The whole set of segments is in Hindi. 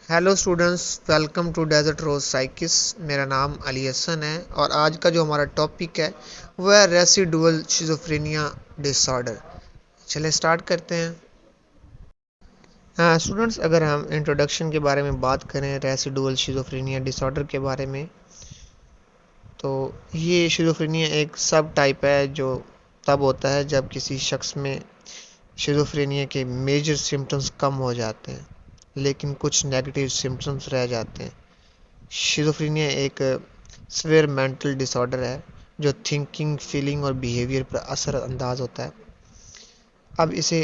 Hello students, welcome to desert rose psychics. मेरा नाम अली हसन है और आज का जो हमारा टॉपिक है वह है रेसिडुअल शिज़ोफ्रेनिया डिसऑर्डर। चलिए स्टार्ट करते हैं। हाँ स्टूडेंट्स, अगर हम इंट्रोडक्शन के बारे में बात करें रेसिडुअल शिज़ोफ्रेनिया डिसऑर्डर के बारे में, तो ये शिज़ोफ्रेनिया एक सब टाइप है जो तब होता है जब किसी शख्स में शिज़ोफ्रेनिया के मेजर सिम्टम्स कम हो जाते हैं लेकिन कुछ नेगेटिव सिम्टम्स रह जाते हैं। शिज़ोफ्रेनिया एक सिवियर मेंटल डिसऑर्डर है जो थिंकिंग, फीलिंग और बिहेवियर पर असर अंदाज होता है। अब इसे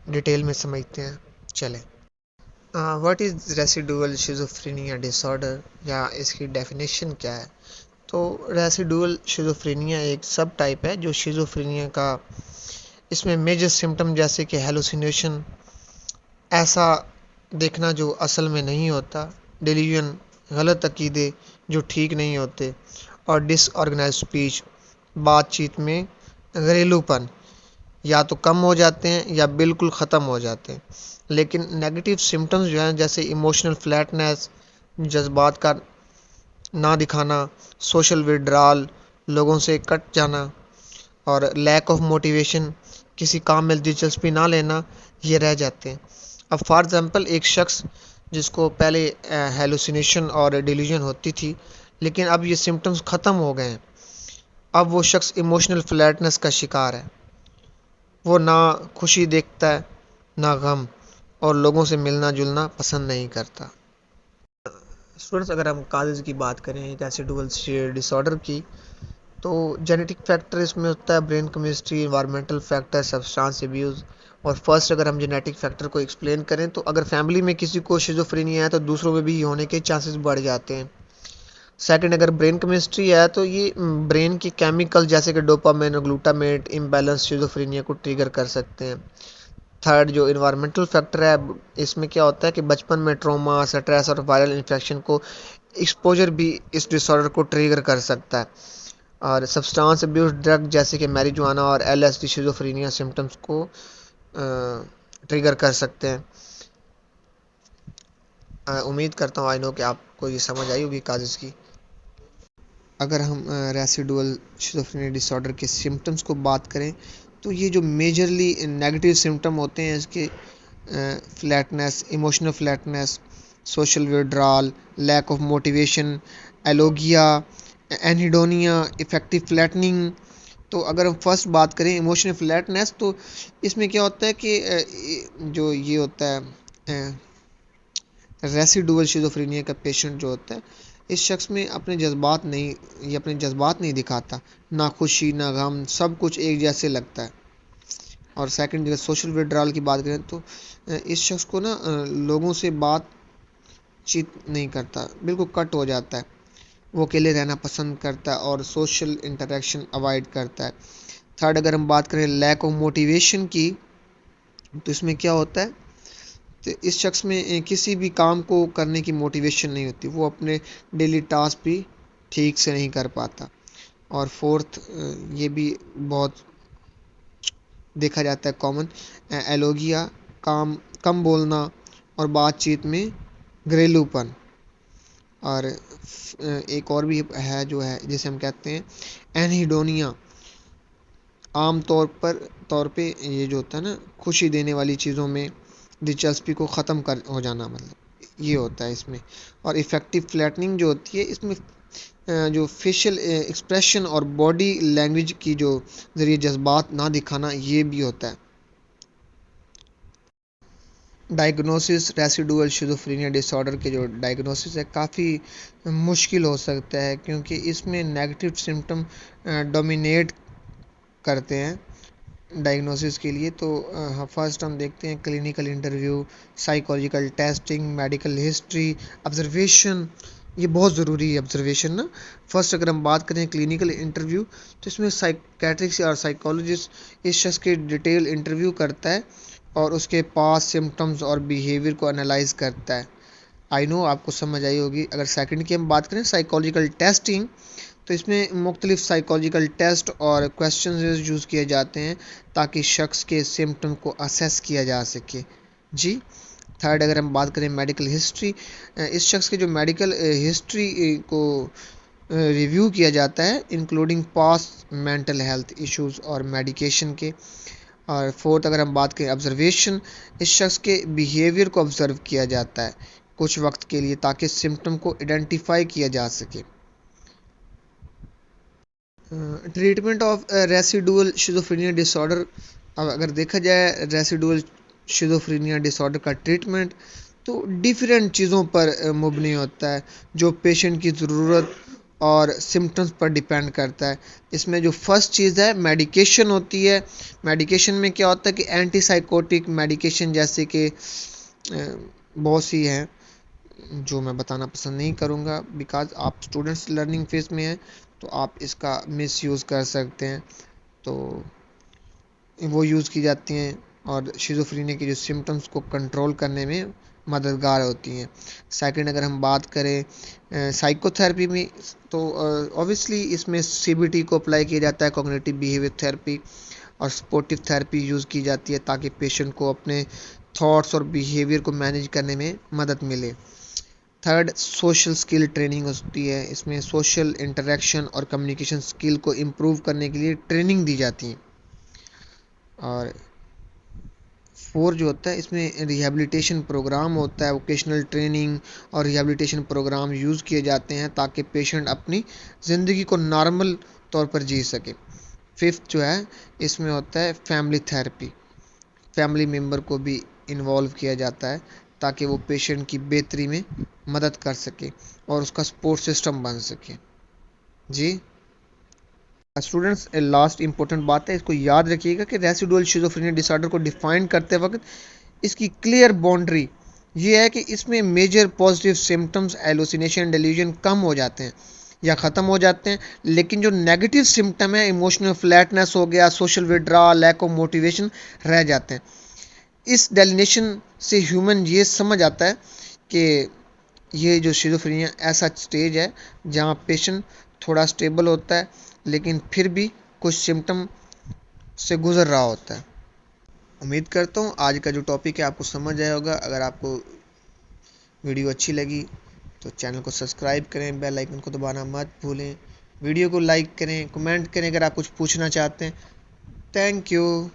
डिटेल में समझते हैं। चलें, what is residual schizophrenia disorder या इसकी डेफिनेशन क्या है। तो रेसिडुअल शिज़ोफ्रेनिया एक सब टाइप है जो शिज़ोफ्रेनिया का इसमें मेजर सिम्टम जैसे कि हेलुसिनेशन, ऐसा देखना जो असल में नहीं होता, डिलीजन, गलत अकीदे जो ठीक नहीं होते, और डिसऑर्गेनाइज स्पीच, बातचीत में घरेलूपन या तो कम हो जाते हैं या बिल्कुल ख़त्म हो जाते हैं। लेकिन नेगेटिव सिम्टम्स जो हैं जैसे इमोशनल फ्लैटनेस, जज्बात का ना दिखाना, सोशल विड्रॉल, लोगों से कट जाना और लैक ऑफ मोटिवेशन, किसी काम में दिलचस्पी ना लेना, ये रह जाते हैं। अब फॉर एग्ज़ाम्पल एक शख्स जिसको पहले हेलुसिनेशन और डिल्यूजन होती थी लेकिन अब ये सिम्टम्स ख़त्म हो गए हैं, अब वो शख्स इमोशनल फ्लैटनेस का शिकार है। वो ना खुशी देखता है ना गम, और लोगों से मिलना जुलना पसंद नहीं करता। स्टूडेंट्स, अगर हम काजेज़ की बात करें रेसिडुअल डिसऑर्डर की, तो जेनेटिक फैक्टर इसमें होता है, brain chemistry, environmental factor, substance abuse. और फर्स्ट अगर हम जेनेटिक फैक्टर को एक्सप्लेन करें तो अगर फैमिली में किसी को शिज़ोफ्रेनिया है तो दूसरों में भी होने के चांसेस बढ़ जाते हैं। सेकंड, अगर ब्रेन केमिस्ट्री है तो ये ब्रेन की केमिकल जैसे कि डोपामाइन और ग्लूटामेट इम्बैलेंस शिज़ोफ्रेनिया को ट्रिगर कर सकते हैं। थर्ड, जो इन्वायरमेंटल फैक्टर है, इसमें क्या होता है कि बचपन में ट्रॉमा, स्ट्रेस और वायरल इन्फेक्शन को एक्सपोजर भी इस डिसऑर्डर को ट्रिगर कर सकता है। और सब्सटेंस अब्यूज ड्रग जैसे कि मैरिजुआना और एलएसडी शिज़ोफ्रेनिया सिम्टम्स को ट्रिगर कर सकते हैं। उम्मीद करता हूँ आई नो कि आपको ये समझ आई होगी काजेज़ की। अगर हम रेसिडुअल शिज़ोफ्रेनिया डिसऑर्डर के सिम्टम्स को बात करें तो ये जो मेजरली नेगेटिव सिम्टम होते हैं इसके flatness, emotional flatness, social withdrawal, lack of motivation, alogia, anhedonia, affective flattening. तो अगर हम फर्स्ट बात करें इमोशनल फ्लैटनेस, तो इसमें क्या होता है कि जो ये होता है रेसिडुअल शिज़ोफ्रेनिया का पेशेंट जो होता है, इस शख्स में अपने जज्बात नहीं, ये अपने जज्बात नहीं दिखाता, ना खुशी ना गम, सब कुछ एक जैसे लगता है। और सेकंड, जगह सोशल विड्रॉल की बात करें तो इस शख्स को ना लोगों से बातचीत नहीं करता, बिल्कुल कट हो जाता है। वो अकेले रहना पसंद करता है और सोशल इंटरेक्शन अवॉइड करता है। थर्ड, अगर हम बात करें लैक ऑफ मोटिवेशन की, तो इसमें क्या होता है, तो इस शख्स में किसी भी काम को करने की मोटिवेशन नहीं होती, वो अपने डेली टास्क भी ठीक से नहीं कर पाता। और फोर्थ, ये भी बहुत देखा जाता है कॉमन, एलोगिया, काम कम बोलना और बातचीत में घरेलूपन। और एक और भी है जो है जिसे हम कहते हैं एनहिडोनिया, आम तौर पे ये जो होता है ना खुशी देने वाली चीज़ों में दिलचस्पी को ख़त्म कर हो जाना, मतलब ये होता है इसमें। और इफ़ेक्टिव फ्लैटनिंग जो होती है इसमें जो फेशियल एक्सप्रेशन और बॉडी लैंग्वेज की जो ज़रिए जज्बात ना दिखाना, ये भी होता है। डायग्नोसिस रेसिडुअल शिज़ोफ्रेनिया डिसऑर्डर के जो डायग्नोसिस है काफ़ी मुश्किल हो सकता है क्योंकि इसमें नेगेटिव सिम्टम डोमिनेट करते हैं डायग्नोसिस के लिए। तो फर्स्ट हम देखते हैं clinical interview, psychological testing, medical history, observation. ये बहुत ज़रूरी है ऑब्जर्वेशन ना। फर्स्ट अगर हम बात करें क्लिनिकल इंटरव्यू, तो इसमें साइकेट्रिस्ट और साइकोलॉजिस्ट इस शख्स के डिटेल इंटरव्यू करता है और उसके पास सिम्टम्स और बिहेवियर को एनालाइज करता है। आई नो आपको समझ आई होगी। अगर सेकंड की हम बात करें साइकोलॉजिकल टेस्टिंग, तो इसमें मुख्तलिफ साइकोलॉजिकल टेस्ट और क्वेश्चन यूज़ किए जाते हैं ताकि शख्स के सिम्टम को असेस किया जा सके। जी। थर्ड, अगर हम बात करें मेडिकल हिस्ट्री, इस शख्स की जो मेडिकल हिस्ट्री को रिव्यू किया जाता है, including past mental health issues और मेडिकेशन के। और फोर्थ, अगर हम बात करें ऑब्जर्वेशन, इस शख्स के बिहेवियर को ऑब्जर्व किया जाता है कुछ वक्त के लिए ताकि सिम्टम को आइडेंटिफाई किया जा सके। Treatment of residual schizophrenia disorder. अब अगर देखा जाए रेसिडुअल शिज़ोफ्रेनिया डिसऑर्डर का ट्रीटमेंट तो डिफरेंट चीज़ों पर मुबनी होता है, जो पेशेंट की ज़रूरत और सिम्टम्स पर डिपेंड करता है। इसमें जो फर्स्ट चीज़ है मेडिकेशन होती है। मेडिकेशन में क्या होता है कि एंटीसाइकोटिक मेडिकेशन जैसे कि बहुत सी हैं जो मैं बताना पसंद नहीं करूँगा बिकॉज़ आप स्टूडेंट्स लर्निंग फेज में हैं, तो आप इसका मिसयूज़ कर सकते हैं। तो वो यूज़ की जाती हैं और शिज़ोफ्रेनिया के जो सिम्टम्स को कंट्रोल करने में मददगार होती हैं। सेकंड, अगर हम बात करें साइकोथेरेपी में, तो ऑब्वियसली इसमें सीबीटी को अप्लाई किया जाता है, कॉग्निटिव बिहेवियर थेरेपी, और सपोर्टिव थेरेपी यूज़ की जाती है ताकि पेशेंट को अपने थॉट्स और बिहेवियर को मैनेज करने में मदद मिले। थर्ड, सोशल स्किल ट्रेनिंग होती है। इसमें सोशल इंटरेक्शन और कम्युनिकेशन स्किल को इम्प्रूव करने के लिए ट्रेनिंग दी जाती है। और फोर जो होता है, इसमें रिहैबिलिटेशन प्रोग्राम होता है, वोकेशनल ट्रेनिंग और रिहैबिलिटेशन प्रोग्राम यूज़ किए जाते हैं ताकि पेशेंट अपनी ज़िंदगी को नॉर्मल तौर पर जी सके। फिफ्थ जो है, इसमें होता है फैमिली थेरेपी। फैमिली मेम्बर को भी इन्वॉल्व किया जाता है ताकि वो पेशेंट की बेहतरी में मदद कर सके और उसका सपोर्ट सिस्टम बन सके। जी स्टूडेंट्स, लास्ट इंपॉर्टेंट बात है, इसको याद रखिएगा कि रेसिडुअल शिज़ोफ्रेनिया डिसऑर्डर को डिफाइन करते वक्त इसकी क्लियर बाउंड्री ये है कि इसमें major positive symptoms hallucination delusion कम हो जाते हैं या ख़त्म हो जाते हैं, लेकिन जो नेगेटिव सिम्टम है इमोशनल फ्लैटनेस हो गया, social withdrawal, lack of motivation रह जाते हैं। इस डेलिनेशन से ह्यूमन ये समझ आता है कि ये जो शिज़ोफ्रेनिया ऐसा स्टेज है जहाँ पेशेंट थोड़ा स्टेबल होता है लेकिन फिर भी कुछ सिम्टम से गुजर रहा होता है। उम्मीद करता हूँ आज का जो टॉपिक है आपको समझ आया होगा। अगर आपको वीडियो अच्छी लगी तो चैनल को सब्सक्राइब करें, बेल आइकन को दबाना मत भूलें, वीडियो को लाइक करें, कमेंट करें अगर आप कुछ पूछना चाहते हैं। Thank you.